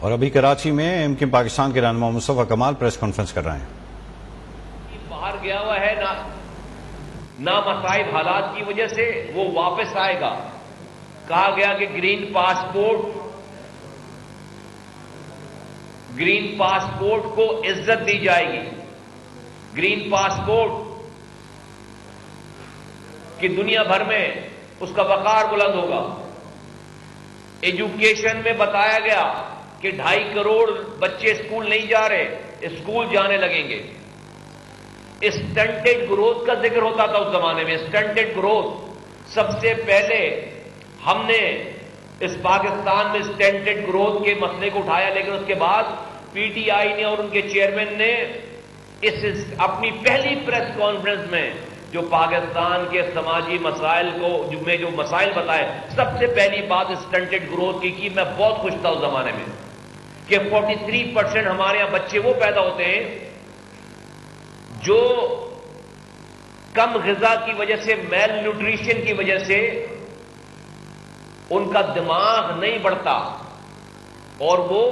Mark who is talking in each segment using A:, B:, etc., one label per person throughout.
A: اور ابھی کراچی میں ایم کیو پاکستان کے رہنما مصطفیٰ کمال پریس کانفرنس کر رہے ہیں.
B: باہر گیا ہوا ہے نامصائب حالات کی وجہ سے وہ واپس آئے گا. کہا گیا کہ گرین پاسپورٹ کو عزت دی جائے گی. گرین پاسپورٹ کی دنیا بھر میں اس کا وقار بلند ہوگا. ایجوکیشن میں بتایا گیا کہ 2.5 کروڑ بچے اسکول نہیں جا رہے, اسکول جانے لگیں گے. اسٹنٹڈ گروتھ کا ذکر ہوتا تھا اس زمانے میں. اسٹنٹڈ گروتھ سب سے پہلے ہم نے اس پاکستان میں اسٹنٹڈ گروتھ کے مسئلے کو اٹھایا, لیکن اس کے بعد پی ٹی آئی نے اور ان کے چیئرمین نے اپنی پہلی پریس کانفرنس میں جو پاکستان کے سماجی مسائل میں جو مسائل بتائے, سب سے پہلی بات اسٹنٹڈ گروتھ کی میں بہت خوش تھا اس زمانے میں کہ 43% ہمارے یہاں بچے وہ پیدا ہوتے ہیں جو کم غذا کی وجہ سے, میل نیوٹریشن کی وجہ سے ان کا دماغ نہیں بڑھتا اور وہ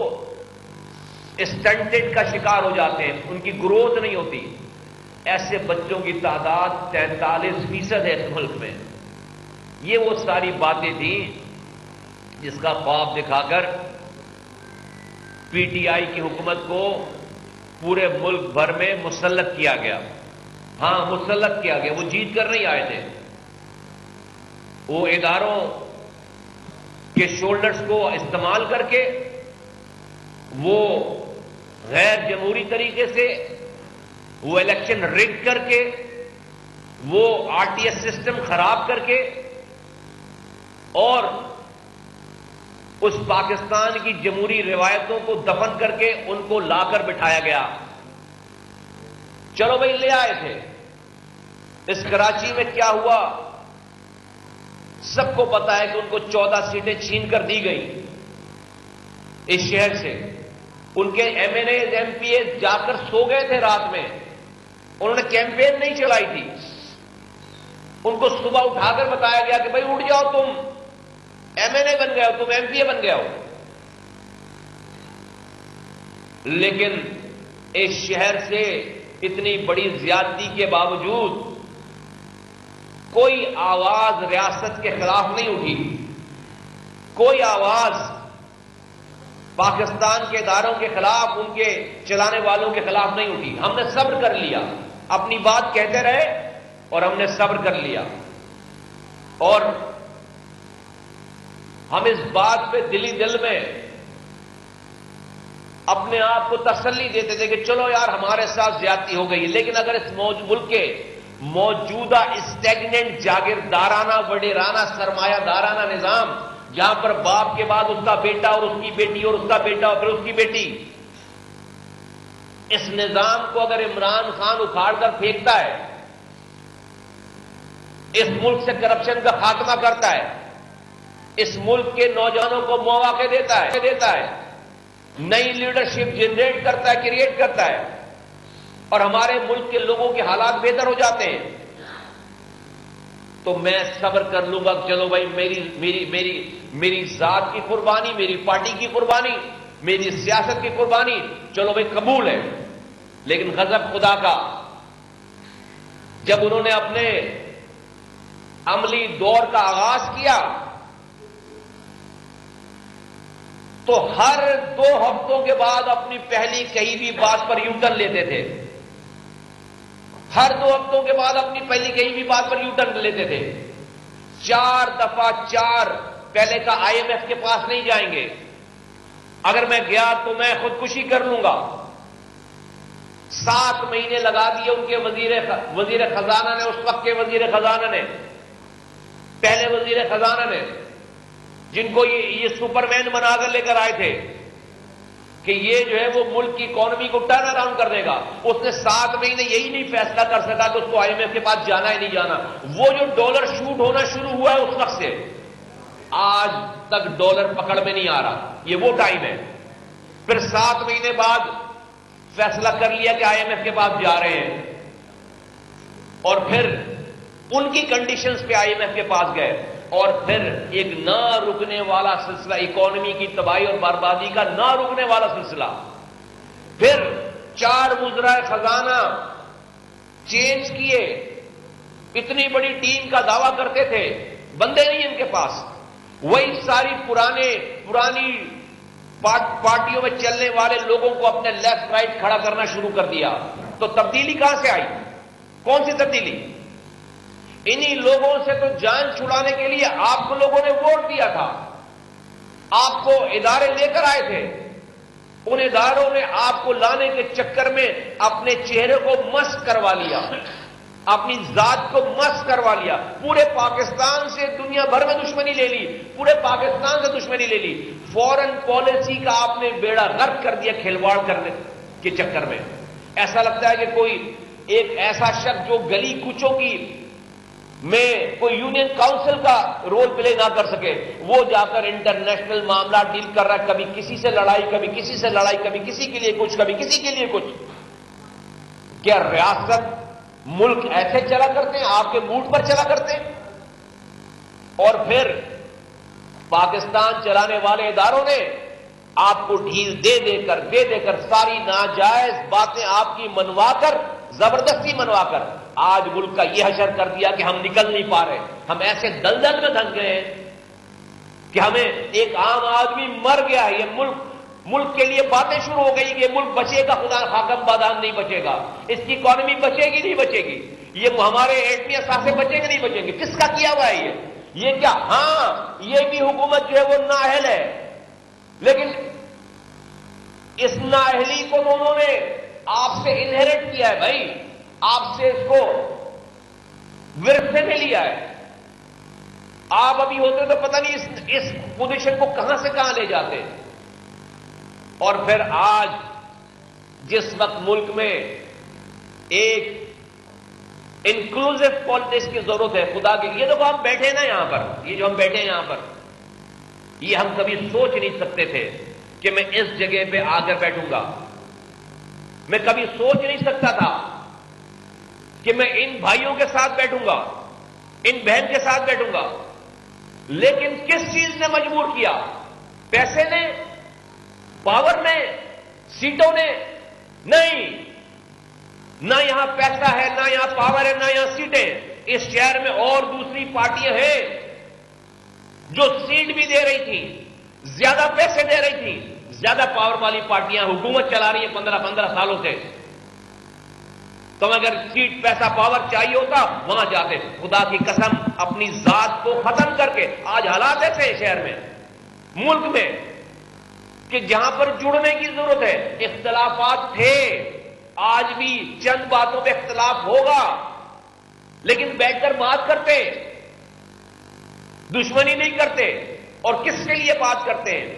B: اسٹنٹڈ کا شکار ہو جاتے ہیں, ان کی گروتھ نہیں ہوتی. ایسے بچوں کی تعداد 43% ہے اس ملک میں. یہ وہ ساری باتیں تھیں جس کا خواب دکھا کر پی ٹی آئی کی حکومت کو پورے ملک بھر میں مسلط کیا گیا. ہاں, مسلط کیا گیا. وہ جیت کر نہیں آئے تھے. وہ اداروں کے شولڈرز کو استعمال کر کے, وہ غیر جمہوری طریقے سے, وہ الیکشن رگ کر کے, وہ آر ٹی ایس سسٹم خراب کر کے, اور اس پاکستان کی جمہوری روایتوں کو دفن کر کے ان کو لا کر بٹھایا گیا. چلو بھائی, لے آئے تھے. اس کراچی میں کیا ہوا سب کو پتا ہے کہ ان کو 14 سیٹیں چھین کر دی گئی اس شہر سے. ان کے M N A M P A جا کر سو گئے تھے رات میں. انہوں نے کیمپین نہیں چلائی تھی. ان کو صبح اٹھا کر بتایا گیا کہ بھائی اٹھ جاؤ, تم ایم این اے بن گئے ہو, تم ایم پی اے بن گئے ہو. لیکن اس شہر سے اتنی بڑی زیادتی کے باوجود کوئی آواز ریاست کے خلاف نہیں اٹھی. کوئی آواز پاکستان کے اداروں کے خلاف, ان کے چلانے والوں کے خلاف نہیں اٹھی. ہم نے صبر کر لیا, اپنی بات کہتے رہے اور ہم نے صبر کر لیا. اور ہم اس بات پہ دل میں اپنے آپ کو تسلی دیتے تھے کہ چلو یار ہمارے ساتھ زیادتی ہو گئی, لیکن اگر اس ملک کے موجودہ اسٹیگننٹ جاگیردارانہ وڈیرانہ سرمایہ دارانہ نظام, جہاں پر باپ کے بعد اس کا بیٹا اور اس کی بیٹی اور اس کا بیٹا اور پھر اس کی بیٹی, اس نظام کو اگر عمران خان اکھاڑ کر پھینکتا ہے, اس ملک سے کرپشن کا خاتمہ کرتا ہے, اس ملک کے نوجوانوں کو مواقع دیتا ہے, نئی لیڈرشپ جنریٹ کرتا ہے, کریٹ کرتا ہے, اور ہمارے ملک کے لوگوں کے حالات بہتر ہو جاتے ہیں, تو میں صبر کر لوں گا. چلو بھائی, میری ذات کی قربانی, میری پارٹی کی قربانی, میری سیاست کی قربانی, چلو بھائی قبول ہے. لیکن غضب خدا کا, جب انہوں نے اپنے عملی دور کا آغاز کیا تو ہر 2 ہفتوں کے بعد اپنی پہلی کہی ہوئی بات پر یو ٹرن لیتے تھے. ہر 2 ہفتوں کے بعد اپنی پہلی کہی ہوئی بات پر یو ٹرن لیتے تھے. 4 دفعہ 4 پہلے کا آئی ایم ایف کے پاس نہیں جائیں گے, اگر میں گیا تو میں خودکشی کر لوں گا. 7 مہینے لگا دیے ان کے وزیر خزانہ نے, اس وقت کے وزیر خزانہ نے, پہلے وزیر خزانہ نے, جن کو یہ سپر مین بنا کر لے کر آئے تھے کہ یہ جو ہے وہ ملک کی اکانومی کو ٹرن اراؤنڈ کر دے گا. اس نے 7 مہینے یہی نہیں فیصلہ کر سکا کہ اس کو آئی ایم ایف کے پاس جانا ہے نہیں جانا. وہ جو ڈالر شوٹ ہونا شروع ہوا ہے اس وقت سے آج تک ڈالر پکڑ میں نہیں آ رہا. یہ وہ ٹائم ہے. پھر 7 مہینے بعد فیصلہ کر لیا کہ آئی ایم ایف کے پاس جا رہے ہیں, اور پھر ان کی کنڈیشنز پہ آئی ایم ایف کے پاس گئے. اور پھر ایک نہ رکنے والا سلسلہ، اکانومی کی تباہی اور بربادی کا نہ رکنے والا سلسلہ. پھر 4 وزرائے خزانہ چینج کیے. اتنی بڑی ٹیم کا دعویٰ کرتے تھے، بندے نہیں ان کے پاس. وہی ساری پرانی پارٹیوں میں چلنے والے لوگوں کو اپنے لیفٹ رائٹ کھڑا کرنا شروع کر دیا. تو تبدیلی کہاں سے آئی؟ کون سی تبدیلی؟ انہی لوگوں سے تو جان چھڑانے کے لیے آپ کو لوگوں نے ووٹ دیا تھا، آپ کو ادارے لے کر آئے تھے. ان اداروں نے آپ کو لانے کے چکر میں اپنے چہرے کو مسخ کروا لیا، اپنی ذات کو مسخ کروا لیا. پورے پاکستان سے دنیا بھر میں دشمنی لے لی، پورے پاکستان سے دشمنی لے لی. فورن پالیسی کا آپ نے بیڑا غرق کر دیا کھلواڑ کرنے کے چکر میں. ایسا لگتا ہے کہ کوئی ایک ایسا شخص جو گلی کوچوں کی میں کوئی یونین کاؤنسل کا رول پلے نہ کر سکے، وہ جا کر انٹرنیشنل معاملات ڈیل کر رہا ہے. کبھی کسی سے لڑائی، کبھی کسی سے لڑائی، کبھی کسی کے لیے کچھ، کبھی کسی کے لیے کچھ. کیا ریاست ملک ایسے چلا کرتے ہیں؟ آپ کے موڈ پر چلا کرتے ہیں. اور پھر پاکستان چلانے والے اداروں نے آپ کو ڈھیل دے دے کر ساری ناجائز باتیں آپ کی منوا کر، زبردستی منوا کر آج ملک کا یہ حشر کر دیا کہ ہم نکل نہیں پا رہے. ہم ایسے دلدل میں دھنس گئے ہیں کہ ہمیں ایک عام آدمی مر گیا ہے. یہ ملک کے لیے باتیں شروع ہو گئی کہ یہ ملک بچے گا، خدا حاکم بادام نہیں بچے گا، اس کی اکانومی بچے گی نہیں بچے گی، یہ ہمارے ایٹمی اثاثے بچیں گے نہیں بچیں گے. کس کا کیا ہوا ہے یہ کیا؟ ہاں، یہ بھی حکومت جو ہے وہ نااہل ہے، لیکن اس نااہلی کو انہوں نے آپ سے انہیرٹ کیا ہے. بھائی آپ سے اس کو ورثے میں لیا ہے. آپ ابھی ہوتے تو پتہ نہیں اس پوزیشن کو کہاں سے کہاں لے جاتے. اور پھر آج جس وقت ملک میں ایک انکلوزو پالیٹکس کی ضرورت ہے، خدا کے لیے تو ہم بیٹھے نا یہاں پر، یہ جو ہم بیٹھے ہیں یہاں پر، یہ ہم کبھی سوچ نہیں سکتے تھے کہ میں اس جگہ پہ آ کر بیٹھوں گا. میں کبھی سوچ نہیں سکتا تھا کہ میں ان بھائیوں کے ساتھ بیٹھوں گا، ان بہن کے ساتھ بیٹھوں گا. لیکن کس چیز نے مجبور کیا؟ پیسے نے؟ پاور نے؟ سیٹوں نے؟ نہیں، نہ یہاں پیسہ ہے، نہ یہاں پاور ہے، نہ یہاں سیٹیں. اس شہر میں اور دوسری پارٹیاں ہیں جو سیٹ بھی دے رہی تھیں، زیادہ پیسے دے رہی تھیں. زیادہ پاور والی پارٹیاں حکومت چلا رہی ہیں 15 سالوں سے. تو اگر سیٹ، پیسہ، پاور چاہیے ہوتا وہاں جاتے. خدا کی قسم اپنی ذات کو ختم کر کے آج حالات ایسے ہیں شہر میں، ملک میں، کہ جہاں پر جڑنے کی ضرورت ہے. اختلافات تھے، آج بھی چند باتوں پہ اختلاف ہوگا، لیکن بیٹھ کر بات کرتے، دشمنی نہیں کرتے. اور کس کے لیے بات کرتے ہیں؟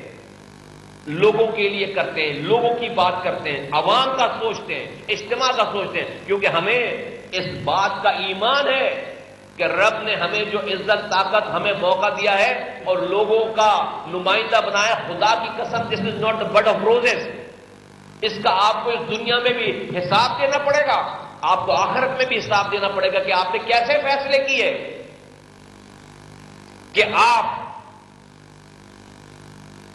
B: لوگوں کے لیے کرتے ہیں، لوگوں کی بات کرتے ہیں، عوام کا سوچتے ہیں، اجتماع کا سوچتے ہیں. کیونکہ ہمیں اس بات کا ایمان ہے کہ رب نے ہمیں جو عزت، طاقت، ہمیں موقع دیا ہے اور لوگوں کا نمائندہ بنایا، خدا کی قسم this is not a bud of roses. اس کا آپ کو اس دنیا میں بھی حساب دینا پڑے گا، آپ کو آخرت میں بھی حساب دینا پڑے گا کہ آپ نے کیسے فیصلے کیے، کہ آپ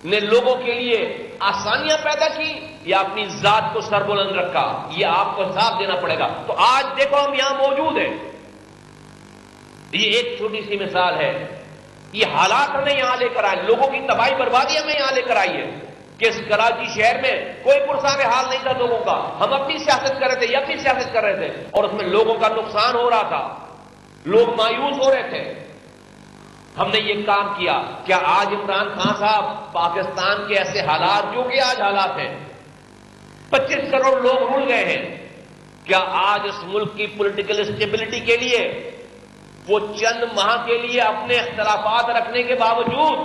B: نے لوگوں کے لیے آسانیاں پیدا کی یا اپنی ذات کو سربلند رکھا. یہ آپ کو حساب دینا پڑے گا. تو آج دیکھو ہم یہاں موجود ہیں. یہ ایک چھوٹی سی مثال ہے. یہ حالات ہمیں یہاں لے کر آئے، لوگوں کی تباہی بربادی ہمیں یہاں لے کر آئی ہے کہ اس کراچی شہر میں کوئی پرسان حال نہیں تھا لوگوں کا. ہم اپنی سیاست کر رہے تھے، یہ اپنی سیاست کر رہے تھے، اور اس میں لوگوں کا نقصان ہو رہا تھا، لوگ مایوس ہو رہے تھے. ہم نے یہ کام کیا. کیا آج عمران خان صاحب پاکستان کے ایسے حالات جو کہ آج حالات ہیں، 25 کروڑ لوگ رل گئے ہیں، کیا آج اس ملک کی پولیٹیکل اسٹیبلٹی کے لیے وہ چند ماہ کے لیے اپنے اختلافات رکھنے کے باوجود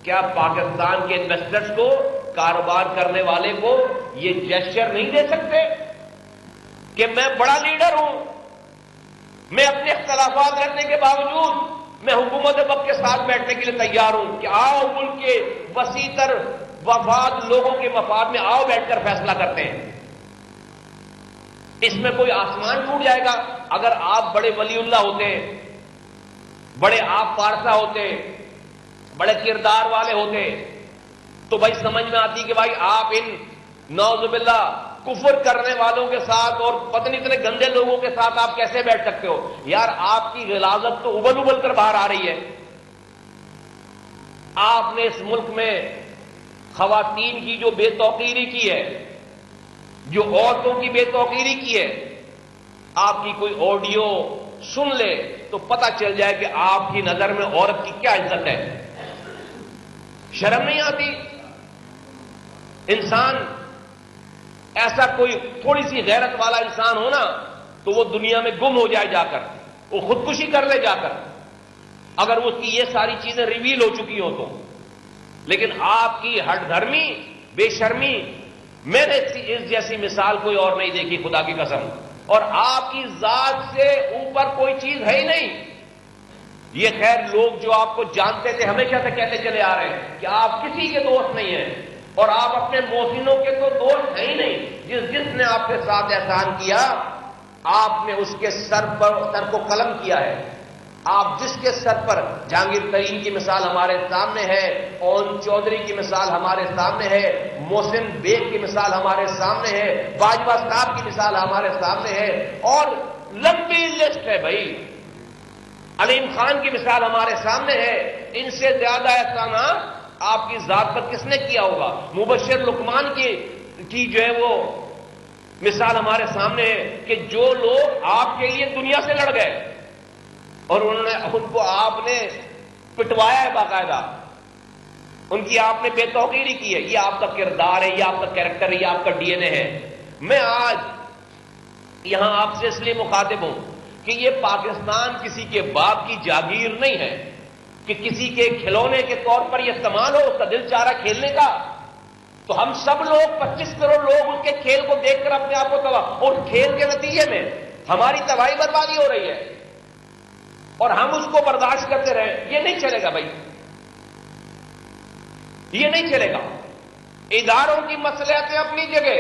B: کیا پاکستان کے انویسٹرز کو، کاروبار کرنے والے کو یہ جیسچر نہیں دے سکتے کہ میں بڑا لیڈر ہوں، میں اپنے اختلافات رکھنے کے باوجود میں حکومت وقت کے ساتھ بیٹھنے کے لیے تیار ہوں کہ آؤ ملک کے وسیع تر وفاد، لوگوں کے مفاد میں آؤ بیٹھ کر فیصلہ کرتے ہیں. اس میں کوئی آسمان ٹوٹ جائے گا؟ اگر آپ بڑے ولی اللہ ہوتے، بڑے آپ پارسا ہوتے، بڑے کردار والے ہوتے، تو بھائی سمجھ میں آتی کہ بھائی آپ ان نعوذ باللہ کفر کرنے والوں کے ساتھ اور پتہ نہیں اتنے گندے لوگوں کے ساتھ آپ کیسے بیٹھ سکتے ہو؟ یار آپ کی غلاظت تو ابل ابل کر باہر آ رہی ہے. آپ نے اس ملک میں خواتین کی جو بے توقیری کی ہے، جو عورتوں کی بے توقیری کی ہے، آپ کی کوئی آڈیو سن لے تو پتہ چل جائے کہ آپ کی نظر میں عورت کی کیا عزت ہے. شرم نہیں آتی؟ انسان ایسا کوئی تھوڑی سی غیرت والا انسان ہو نا تو وہ دنیا میں گم ہو جائے، جا کر وہ خودکشی کر لے جا کر، اگر اس کی یہ ساری چیزیں ریویل ہو چکی ہوں تو. لیکن آپ کی ہٹ دھرمی، بے شرمی، میں نے اس جیسی مثال کوئی اور نہیں دیکھی خدا کی قسم. اور آپ کی ذات سے اوپر کوئی چیز ہے ہی نہیں. یہ خیر لوگ جو آپ کو جانتے تھے ہمیشہ سے کہتے چلے آ رہے ہیں کہ آپ کسی کے دوست نہیں ہیں، اور آپ اپنے محسنوں کے تو دوست ہیں ہی نہیں. جس نے آپ کے ساتھ احسان کیا آپ نے اس کے سر کو قلم کیا ہے. آپ جس کے سر پر جہانگیر ترین کی مثال ہمارے سامنے ہے، اون چودھری کی مثال ہمارے سامنے ہے، محسن بیگ کی مثال ہمارے سامنے ہے، باجوہ صاحب کی مثال ہمارے سامنے ہے، اور لمبی لسٹ ہے بھائی. علیم خان کی مثال ہمارے سامنے ہے. ان سے زیادہ احسانات آپ کی ذات پر کس نے کیا ہوگا؟ مبشر لقمان کی جو ہے وہ مثال ہمارے سامنے ہے کہ جو لوگ آپ کے لیے دنیا سے لڑ گئے اور ان کو آپ نے پٹوایا ہے باقاعدہ، ان کی آپ نے بے توقیری کی ہے. یہ آپ کا کردار ہے، یہ آپ کا کیریکٹر ہے، یہ آپ کا ڈی این اے ہے. میں آج یہاں آپ سے اس لیے مخاطب ہوں کہ یہ پاکستان کسی کے باپ کی جاگیر نہیں ہے کہ کسی کے کھلونے کے طور پر یہ استعمال ہو، اس کا دل چاہ رہا کھیلنے کا. تو ہم سب لوگ 25 کروڑ لوگ اس کے کھیل کو دیکھ کر اپنے آپ کو تباہ، اور کھیل کے نتیجے میں ہماری تباہی بربادی ہو رہی ہے اور ہم اس کو برداشت کرتے رہیں. یہ نہیں چلے گا بھائی، یہ نہیں چلے گا. اداروں کی مصلحتیں اپنی جگہ،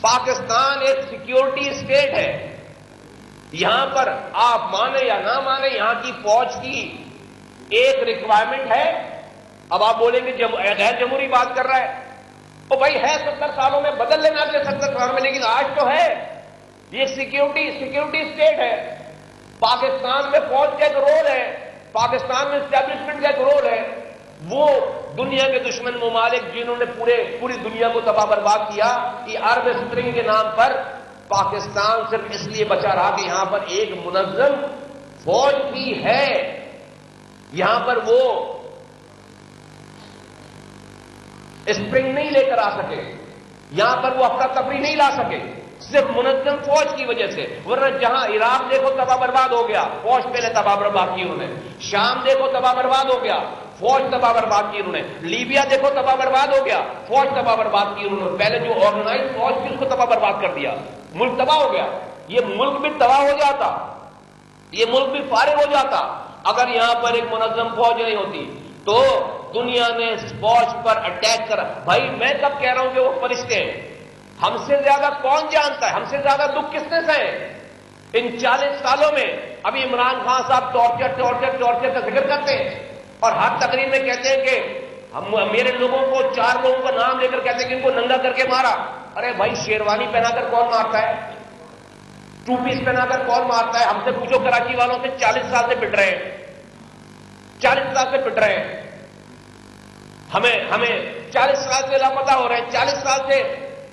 B: پاکستان ایک سیکیورٹی اسٹیٹ ہے. یہاں پر آپ مانے یا نہ مانے یہاں کی فوج کی ایک ریکوائرمنٹ ہے. اب آپ بولیں گے غیر جمہوری بات کر رہا ہے، او بھائی ہے 70 سالوں میں بدل لینا اگلے 70 سالوں میں، لیکن آج تو ہے. یہ سیکیورٹی اسٹیٹ ہے. پاکستان میں فوج کا ایک رول ہے، پاکستان میں اسٹیبلشمنٹ کا ایک رول ہے. وہ دنیا کے دشمن ممالک جنہوں نے پوری دنیا کو تباہ برباد کیا، یہ عرب اسپرنگ کے نام پر پاکستان صرف اس لیے بچا رہا کہ یہاں پر ایک منظم فوج بھی ہے. یہاں پر وہ اسپرنگ نہیں لے کر آ سکے، یہاں پر وہ افراتفری نہیں لا سکے، صرف منظم فوج کی وجہ سے. ورنہ جہاں عراق دیکھو تباہ برباد ہو گیا، فوج پہلے تباہ برباد کی انہوں نے. شام دیکھو تباہ برباد ہو گیا، فوج تباہ برباد کی انہوں نے. لیبیا دیکھو تباہ برباد ہو گیا، فوج تباہ برباد کی انہوں نے. پہلے جو آرگنائز فوج تھی اس کو تباہ برباد کر دیا، ملک تباہ ہو گیا. یہ ملک بھی تباہ ہو جاتا، یہ ملک بھی فارغ ہو جاتا اگر یہاں پر ایک منظم فوج نہیں ہوتی. تو دنیا نے اس فوج پر اٹیک کرا. بھائی میں کب کہہ رہا ہوں کہ وہ فرشتے ہیں؟ ہم سے زیادہ کون جانتا ہے؟ ہم سے زیادہ دکھ کس نے سہے ان 40 سالوں میں؟ ابھی عمران خان صاحب ٹارچر کا ذکر کرتے ہیں اور ہر تقریر میں کہتے ہیں کہ میرے لوگوں کو 4 لوگوں کا نام لے کر کہتے ہیں کہ ان کو ننگا کر کے مارا. ارے بھائی شیروانی پہنا کر کون مارتا ہے؟ 2 پیس پہنا کر کون مارتا ہے؟ ہم سے پوچھو. کراچی والوں سے 40 سال سے پٹ رہے ہیں، 40 سال سے پٹ رہے ہیں. ہمیں 40 سال سے لاپتہ ہو رہے ہیں، 40 سال سے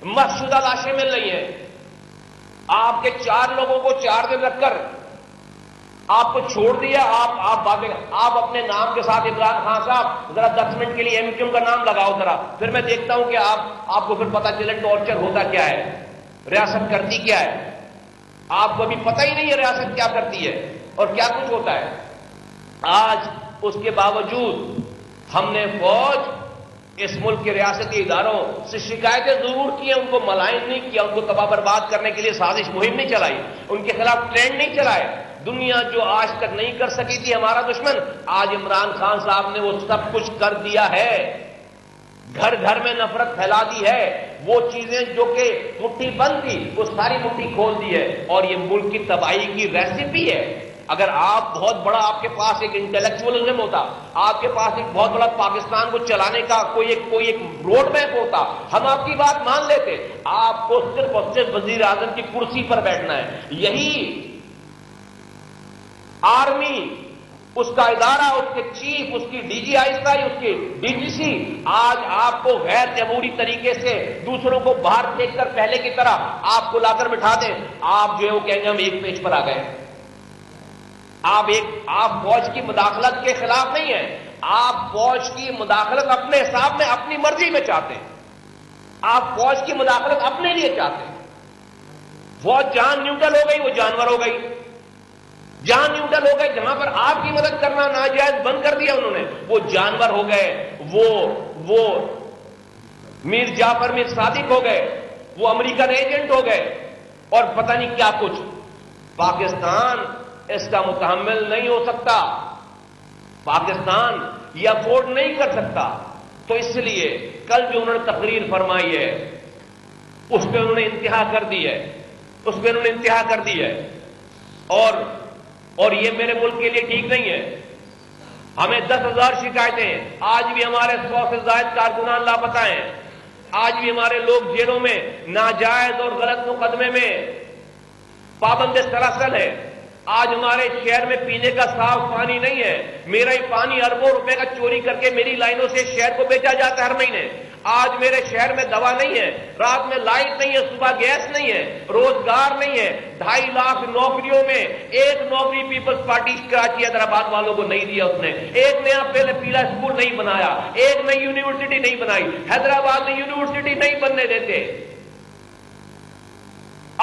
B: مفشودہ لاشیں مل رہی ہیں. آپ کے 4 لوگوں کو 4 دن رکھ کر آپ کو چھوڑ دیا. آپ اپنے نام کے ساتھ عمران خان صاحب ذرا 10 منٹ کے لیے ایم کیو کا نام لگاؤ ذرا، پھر میں دیکھتا ہوں کہ آپ کو پھر پتا چلے ٹارچر ہوتا کیا ہے، ریاست کرتی کیا ہے. آپ کو ابھی پتہ ہی نہیں ہے ریاست کیا کرتی ہے اور کیا کچھ ہوتا ہے. آج اس کے باوجود ہم نے فوج اس ملک کے ریاستی اداروں سے شکایتیں ضرور کی ہیں، ان کو ملائن نہیں کیا، ان کو تباہ برباد کرنے کے لیے سازش مہم نہیں چلائی، ان کے خلاف ٹرینڈ نہیں چلائے. دنیا جو آج تک نہیں کر سکی تھی ہمارا دشمن، آج عمران خان صاحب نے وہ سب کچھ کر دیا ہے. گھر گھر میں نفرت پھیلا دی ہے. وہ چیزیں جو کہ مٹھی بند تھی وہ ساری مٹھی کھول دی ہے. اور یہ ملک کی تباہی کی ریسیپی ہے. اگر آپ بہت بڑا آپ کے پاس ایک انٹلیکچوئلزم ہوتا، آپ کے پاس ایک بہت بڑا پاکستان کو چلانے کا کوئی ایک روڈ میپ ہوتا، ہم آپ کی بات مان لیتے. آپ کو صرف اور صرف وزیر اعظم کی کرسی پر بیٹھنا ہے. یہی آرمی، اس کا ادارہ، اس کے چیف، اس کی ڈی جی آئی اس کی ڈی جی سی آج آپ کو غیر جمہوری طریقے سے دوسروں کو باہر پھینک کر پہلے کی طرح آپ کو لا کر بٹھا دیں، آپ جو ہے وہ کہیں گے ہم ایک پیج پر آ گئے. آپ فوج کی مداخلت کے خلاف نہیں ہیں، آپ فوج کی مداخلت اپنے حساب میں اپنی مرضی میں چاہتے ہیں. آپ فوج کی مداخلت اپنے لیے چاہتے ہیں. فوج جہاں نیوٹرل ہو گئی وہ جانور ہو گئی. جہاں نیوٹرل ہو گئے، جہاں پر آپ کی مدد کرنا ناجائز بند کر دیا انہوں نے، وہ جانور ہو گئے. وہ میر جعفر میر صادق ہو گئے، وہ امریکن ایجنٹ ہو گئے، اور پتہ نہیں کیا کچھ. پاکستان اس کا متحمل نہیں ہو سکتا، پاکستان یہ افورڈ نہیں کر سکتا. تو اس لیے کل جو انہوں نے تقریر فرمائی ہے اس پہ انہوں نے انتہا کر دی ہے. اور یہ میرے ملک کے لیے ٹھیک نہیں ہے. ہمیں 10,000 شکایتیں ہیں، آج بھی ہمارے 100 سے زائد کارکنان لاپتہ ہیں، آج بھی ہمارے لوگ جیلوں میں ناجائز اور غلط مقدمے میں پابند سلاسل ہے. آج ہمارے شہر میں پینے کا صاف پانی نہیں ہے. میرا ہی پانی اربوں روپے کا چوری کر کے میری لائنوں سے شہر کو بیچا جاتا ہے ہر مہینے. آج میرے شہر میں دوا نہیں ہے، رات میں لائٹ نہیں ہے، صبح گیس نہیں ہے، روزگار نہیں ہے. 2.5 لاکھ نوکریوں میں ایک نوکری پیپلز پارٹی کراچی حیدرآباد والوں کو نہیں دیا. اس نے ایک نیا پہلے پیلا اسکول نہیں بنایا، ایک نئی یونیورسٹی نہیں بنائی. حیدرآباد میں یونیورسٹی نہیں بننے دیتے.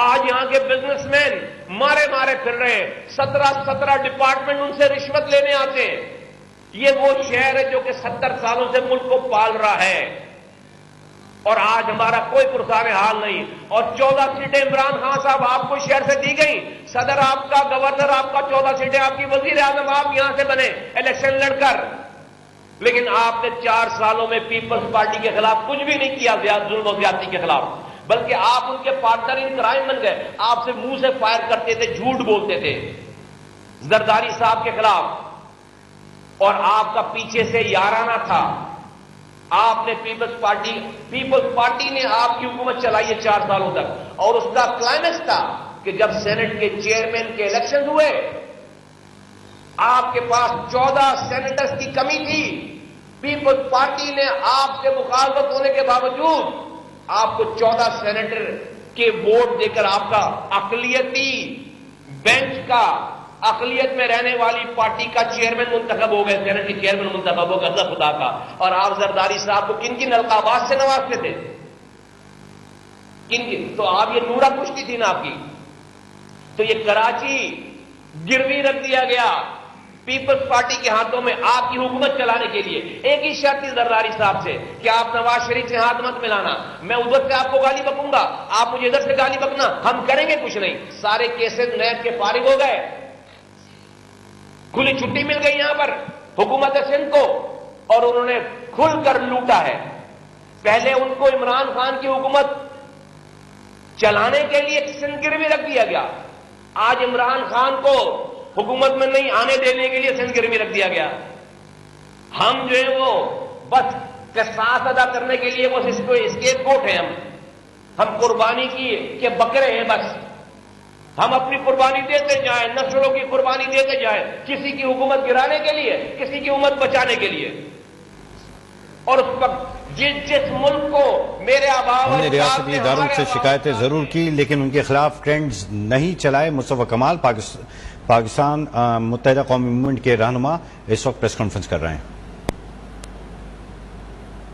B: آج یہاں کے بزنس مین مارے پھر رہے ہیں. 17 ڈپارٹمنٹ ان سے رشوت لینے آتے ہیں. یہ وہ شہر ہے جو کہ 70 سالوں سے ملک کو پال رہا ہے، اور آج ہمارا کوئی پرسان حال نہیں. اور 14 سیٹیں عمران خان صاحب آپ کو شہر سے دی گئی. صدر آپ کا، گورنر آپ کا، 14 سیٹیں آپ کی، وزیر اعظم آپ یہاں سے بنے الیکشن لڑ کر. لیکن آپ نے 4 سالوں میں پیپلز پارٹی کے خلاف کچھ بھی نہیں کیا، ظلم و زیادتی کے خلاف، بلکہ آپ ان کے پارٹنر ان کرائم بن گئے. آپ سے منہ سے فائر کرتے تھے، جھوٹ بولتے تھے زرداری صاحب کے خلاف، اور آپ کا پیچھے سے یارانہ تھا. آپ نے پیپلز پارٹی نے آپ کی حکومت چلائی ہے 4 سالوں تک، اور اس کا کلائمیکس تھا کہ جب سینٹ کے چیئرمین کے الیکشن ہوئے، آپ کے پاس 14 سینیٹرز کی کمی تھی. پیپلز پارٹی نے آپ سے مخالفت ہونے کے باوجود آپ کو 14 سینیٹر کے ووٹ دے کر آپ کا اقلیتی بینچ کا، اقلیت میں رہنے والی پارٹی کا چیئرمین منتخب ہو گئے، سینٹ کے چیئرمین منتخب ہو گئے خدا کا. اور آپ زرداری صاحب کو کن القابات سے نوازتے تھے؟ تو آپ یہ نورا کشتی تھی نا آپ کی. تو یہ کراچی گروی رکھ دیا گیا پیپلز پارٹی کے ہاتھوں میں آپ کی حکومت چلانے کے لیے. ایک ہی شرط تھی زرداری صاحب سے کہ آپ نواز شریف سے ہاتھ مت ملانا. میں ادھر سے آپ کو گالی بکوں گا، آپ مجھے ادھر سے گالی بکنا، ہم کریں گے کچھ نہیں. سارے کیسز نیب کے فارغ ہو گئے، کھلی چھٹی مل گئی یہاں پر حکومت سندھ کو، اور انہوں نے کھل کر لوٹا ہے. پہلے ان کو عمران خان کی حکومت چلانے کے لیے سندھ گروی رکھ دیا گیا. آج عمران خان کو حکومت میں نہیں آنے دینے کے لیے سندھ گروی رکھ دیا گیا. ہم جو ہے وہ بس قصاص ادا کرنے کے لیے وہ اسکیپ گوٹ ہیں. ہم قربانی کے بکرے ہیں. بس ہم اپنی قربانی دیتے جائیں، نسلوں کی قربانی دیتے جائیں، کسی کی حکومت گرانے کے لیے، کسی کی امت بچانے کے لیے. اور اس وقت جس ملک کو میرے آبا
A: ہم نے ریاستی اداروں سے شکایتیں ضرور کی، لیکن ان کے خلاف ٹرینڈز نہیں چلائے. مصطفیٰ کمال پاکستان متحدہ قومی موومنٹ کے رہنما اس وقت پریس کانفرنس کر رہے ہیں.